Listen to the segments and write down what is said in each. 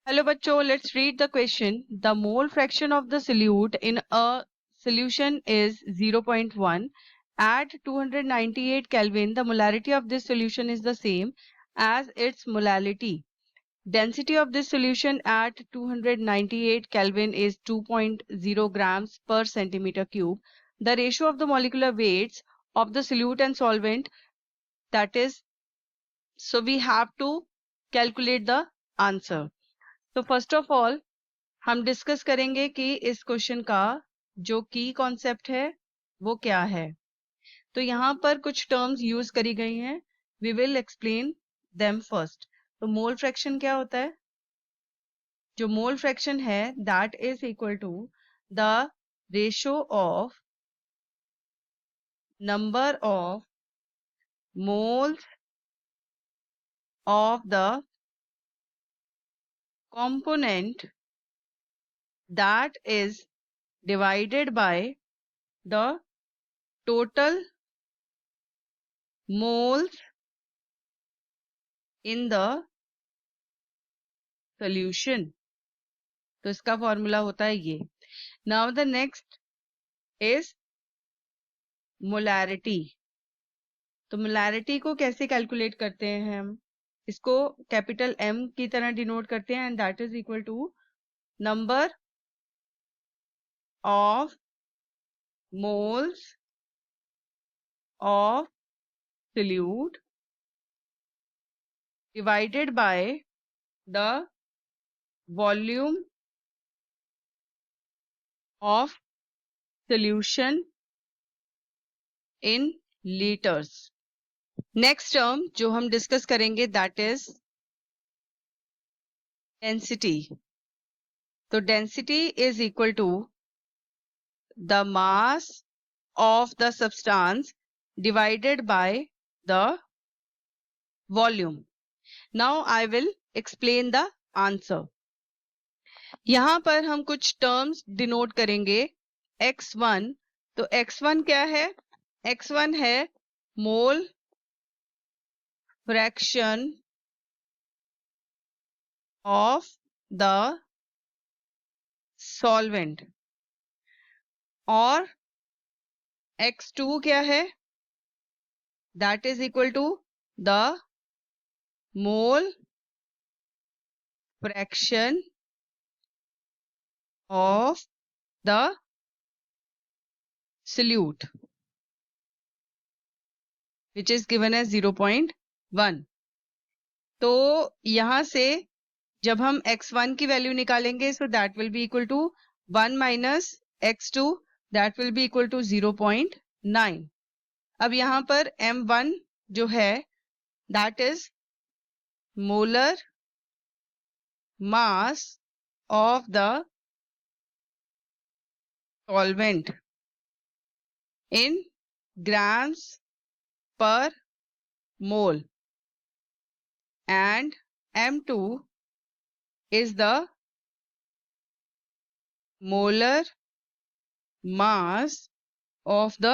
Hello बच्चों, let's read the question. The mole fraction of the solute in a solution is 0.1. At 298 Kelvin, the molarity of this solution is the same as its molality. Density of this solution at 298 Kelvin is 2.0 grams per centimeter cube. The ratio of the molecular weights of the solute and solvent, that is, so we have to calculate the answer. तो first of all हम discuss करेंगे कि इस question का जो की concept है वो क्या है। तो यहाँ पर कुछ टर्म्स यूज करी गई हैं, we will explain them first. तो मोल फ्रैक्शन क्या होता है? जो मोल फ्रैक्शन है that is equal to the ratio of number of moles of the component that is divided by the total moles in the solution। तो इसका formula होता है ये। Now the next is molarity. तो molarity को कैसे calculate करते हैं हम? इसको कैपिटल M की तरह डिनोट करते हैं and that is equal to number of moles of solute divided by the volume of solution in liters। Next term जो हम डिस्कस करेंगे दैट इज डेंसिटी। तो density is equal to the mass of the substance divided by the volume. Now I will explain the answer. यहां पर हम कुछ terms denote करेंगे। x1, तो x1 क्या है? x1 है mole fraction of the solvent. और x2 क्या है? That is equal to the mole fraction of the solute which is given as 0.1। तो यहां से जब हम x1 की वैल्यू निकालेंगे so that will be equal to 1 minus x2 that will be equal to 0.9। अब यहाँ पर m1 जो है that is molar mass of the solvent in grams per mole and m2 is the molar mass of the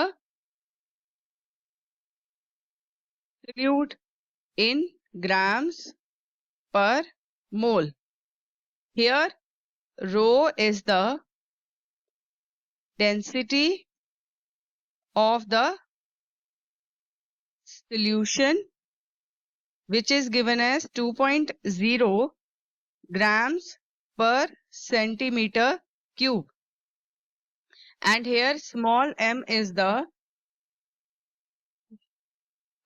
solute in grams per mole। Here rho is the density of the solution which is given as 2.0 grams per centimeter cube, and here small m is the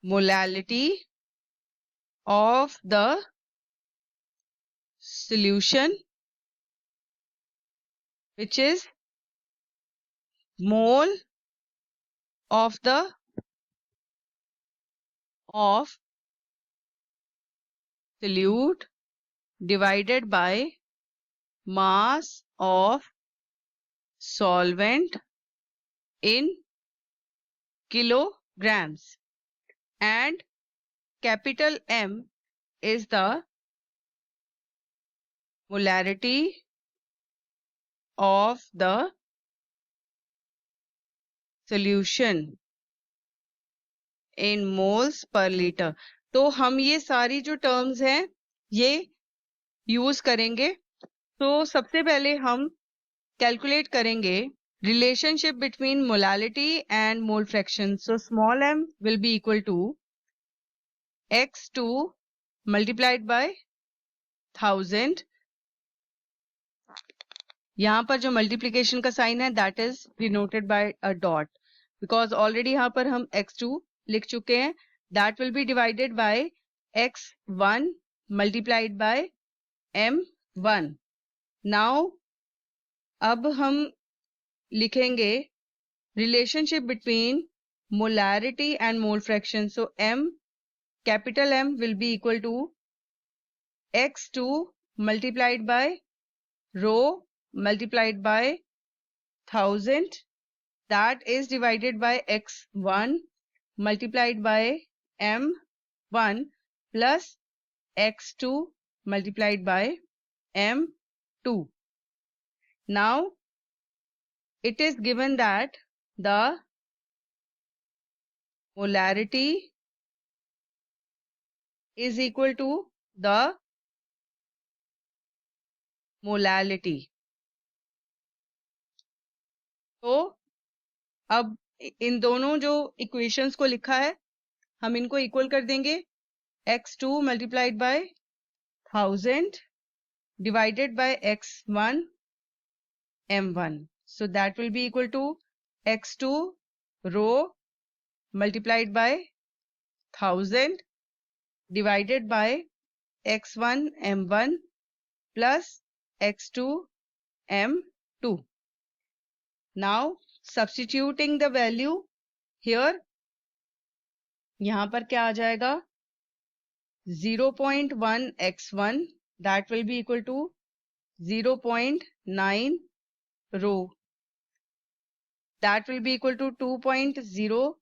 molality of the solution which is mole of the solute divided by mass of solvent in kilograms, and capital M is the molarity of the solution in moles per liter। तो हम ये सारी जो terms हैं ये use करेंगे। तो सबसे पहले हम कैलकुलेट करेंगे relationship between molality and mole fraction. So small m will be equal to x2 multiplied by 1000। यहाँ पर जो मल्टीप्लिकेशन का साइन है that is denoted by a dot, because already यहाँ पर हम x2 लिख चुके हैं। That will be divided by x1 multiplied by m1। Now अब हम लिखेंगे relationship between molarity and mole fraction. So m, capital M will be equal to x2 multiplied by rho multiplied by 1000, that is divided by x1 multiplied by m1 plus x2 multiplied by m2. Now it is given that the molarity is equal to the molality. तो अब इन दोनों जो equations को लिखा है हम इनको equal कर देंगे। x2 multiplied by 1000 divided by x1 m1. So that will be equal to x2 rho multiplied by 1000 divided by x1 m1 plus x2 m2. Now substituting the value here, यहाँ पर क्या आ जाएगा 0.1 x1 that will be equal to 0.9 rho, that will be equal to 2.0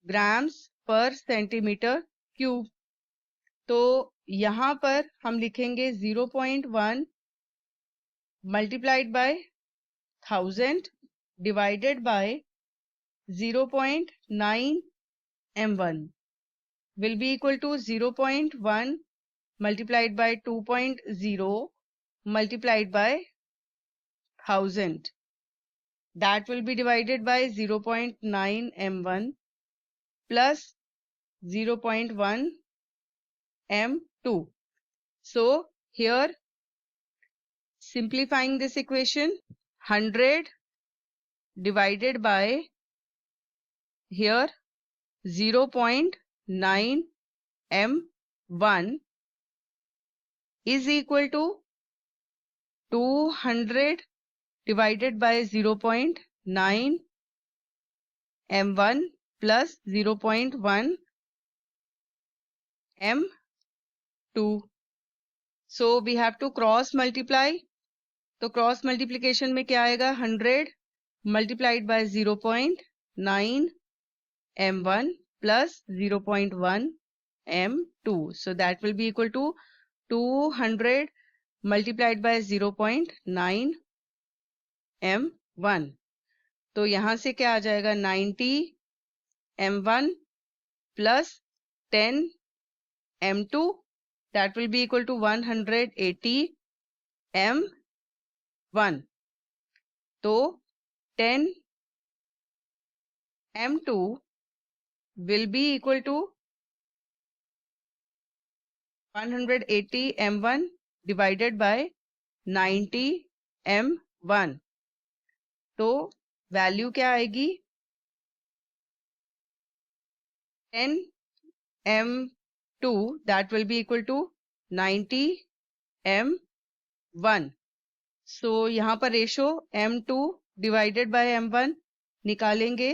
grams per centimeter cube. तो यहाँ पर हम लिखेंगे 0.1 multiplied by 1000 divided by 0.9 m1 will be equal to 0.1 multiplied by 2.0 multiplied by 1000. That will be divided by 0.9 m1 plus 0.1 m2. So here simplifying this equation, 100 divided by here 0.9 m1 is equal to 200 divided by 0.9 m1 plus 0.1 m2. So we have to cross multiply. तो cross multiplication में क्या आएगा 100 multiplied by 0.9 m1 plus 0.1 m2. So that will be equal to 200 multiplied by 0.9 m1. तो यहाँ से क्या आ जाएगा 90 m1 plus 10 m2, that will be equal to 180 m1. तो 10 m2 will be equal to 180 m1 divided by 90 m1. तो value क्या आएगी 10 m2 that will be equal to 90 m1. So यहाँ पर ratio m2 divided by m1 निकालेंगे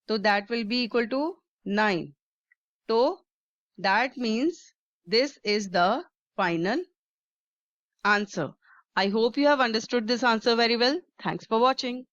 तो that will be equal to 9. तो that means this is the final answer. I hope you have understood this answer very well. Thanks for watching.